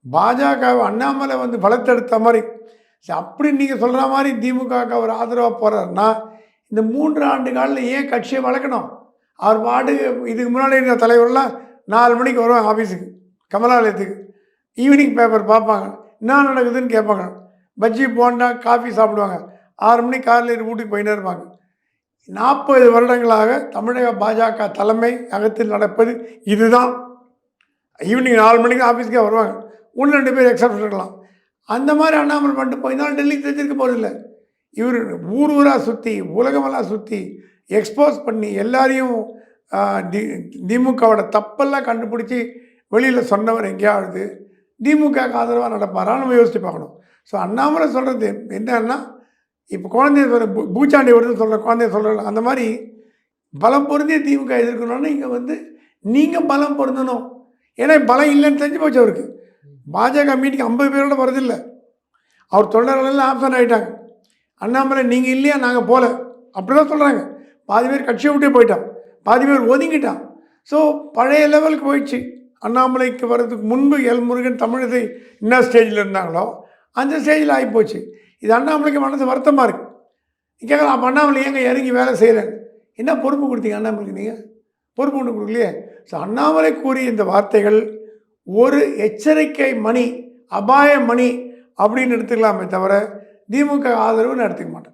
பாஜகவை அண்ணாமலை வந்து வளர்த்தெடுத்த மாதிரி அப்படி நீங்கள் சொல்கிற மாதிரி திமுகவுக்கு அவர் ஆதரவாக போகிறாருன்னா இந்த 3 ஆண்டு காலில் ஏன் கட்சியை வளர்க்கணும்? அவர் பாட்டுக்கு இதுக்கு முன்னாடி இருந்த தலைவர்லாம் 4 மணிக்கு வருவாங்க ஆஃபீஸுக்கு, கமலாலயத்துக்கு. ஈவினிங் பேப்பர் பார்ப்பாங்க, என்ன நடக்குதுன்னு கேட்பாங்க. பஜ்ஜி போண்டா காஃபி சாப்பிடுவாங்க. 6 மணிக்கு காரில் வீட்டுக்கு போயின்னே இருப்பாங்க. 40 வருடங்களாக தமிழக பாஜக தலைமை அகத்தில் நடப்பது இதுதான். ஈவினிங் 4 மணிக்கு ஆஃபீஸ்க்கே வருவாங்க. 1-2 பேர் எக்ஸப்ஷன் இருக்கலாம். அந்த மாதிரி அண்ணாமலை பண்ணிட்டு போயிருந்தாலும் டெல்லிக்கு தெரிஞ்சிருக்க போகிறதில்ல. இவர் ஊர் ஊராக சுற்றி, உலகமெல்லாம் சுற்றி, எக்ஸ்போஸ் பண்ணி எல்லாரையும் திமுகவோட தப்பெல்லாம் கண்டுபிடிச்சி வெளியில் சொன்னவர் எங்கேயாவது திமுகவுக்கு ஆதரவாக நடப்பாரான்னு நம்ம யோசித்து பார்க்கணும். ஸோ அண்ணாமலை சொல்கிறது என்னன்னா, இப்போ குழந்தைய சொல்கிற பூச்சாண்டி வருதுன்னு சொல்கிற குழந்தைய சொல்கிற அந்த மாதிரி பலம் பொருந்திய திமுக எதிர்க்கணும்னா இங்கே வந்து நீங்கள் பலம் பொருந்தணும். ஏன்னா பலம் இல்லைன்னு தெரிஞ்சு போச்சு அவருக்கு. பாஜக மீட்டிங் 50 பேரோட வரதில்லை. அவர் தொண்டர்களெல்லாம் ஆப்ஷன் ஆகிட்டாங்க. அண்ணாமலை நீங்கள் இல்லையா நாங்கள் போகல அப்படி தான் சொல்கிறாங்க. பாதி பேர் கட்சியை விட்டே போயிட்டான், பாதி பேர் ஒதுங்கிட்டான். ஸோ பழைய லெவலுக்கு போயிடுச்சு. அண்ணாமலைக்கு வர்றதுக்கு முன்பு எல்முருகன் தமிழிசை என்ன ஸ்டேஜில் இருந்தாங்களோ அந்த ஸ்டேஜில் ஆகிப்போச்சு. இது அண்ணாமலைக்கு மனசு வருத்தமாக இருக்குது. கேட்கலாம், அப்போ அண்ணாமலை ஏங்க இறங்கி வேலை செய்கிறேன், என்ன பொறுப்பு கொடுத்தீங்க அண்ணாமலைக்கு? நீங்கள் பொறுப்பு ஒன்று கொடுக்கலையே. ஸோ அண்ணாமலை கூறிய இந்த வார்த்தைகள் ஒரு எச்சரிக்கை மணி, அபாய மணி அப்படின்னு எடுத்துக்கலாமே தவிர திமுக ஆதரவுன்னு எடுத்துக்க மாட்டேன்.